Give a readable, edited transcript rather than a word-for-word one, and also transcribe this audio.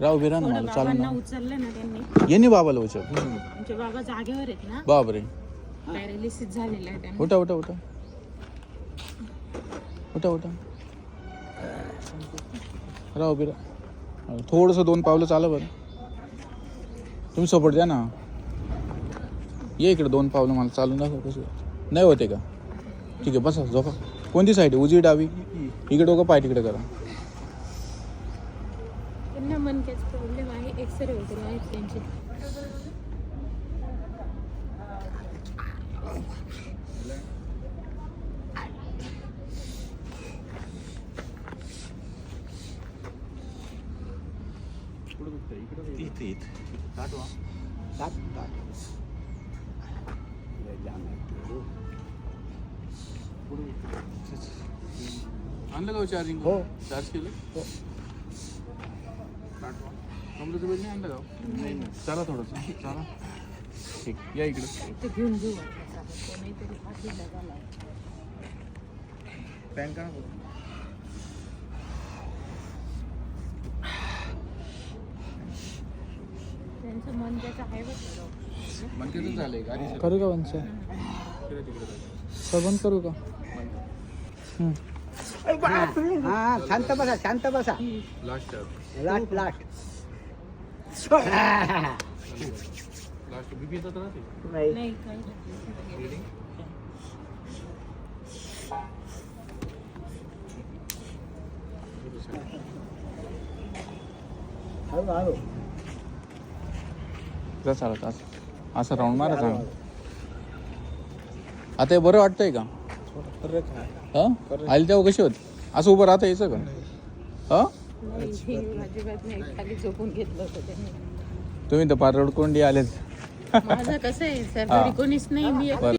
राव बिरा ना थोडं मला चालू बाबांना ना उचललं ना त्यांनी. ये नाही बाबाला उचल आमचे बाबा जागेवर आहेत ना, बापरे पॅरालिसिस झालेला आहे त्यांना. उठा उठा उठा उठा उठा राव बिरा थोडंसं 2 पावलं चाला बरं. तुम्ही सपोर्ट द्या ना. ये इकडे 2 पावलं मला चालून दाखव कसं नाही होते का. ठीक आहे बसा झोपा. कोणती साईड आहे, उजवी डावी? इकडे डोकं पाय तिकडे करा. त्यांना मणक्याचा प्रॉब्लेम आहे, एक्सरे वगैरे आहेत त्यांचे. इथे इथे काटवा आणलं का चार्जिंग? हो चार्ज केलं. हो कमरेचं बेल नाही आणलं का? नाही चला थोडंसं चला. ठीक या इकडे. ते घेऊन घेऊ कोणीतरी फाशीला झाला. पॅन का त्यांचं मन त्याचं आहे बघ. मनकेतच झालंय गाडी करू का बंद सर बंद करू का? हा शांत बसा शांत बसा. लास्ट लास्ट लास्ट लास्ट बीपीचा त्रास आहे. नाही नाही काही नाही. हळू हळू चालत असं राऊंड मारा सांग. आता हे बरं वाटतंय का? हा आली तेव्हा कशी होती? असं उभं राहता यायचं का? हा नाही अजिबात नाही, खाली झोपून घेतलं होतं त्यांनी. तुम्ही तर पार रडकोंडी आलेत. माझं कसं आहे सर, घरी कोणीच नाही, मी एकटी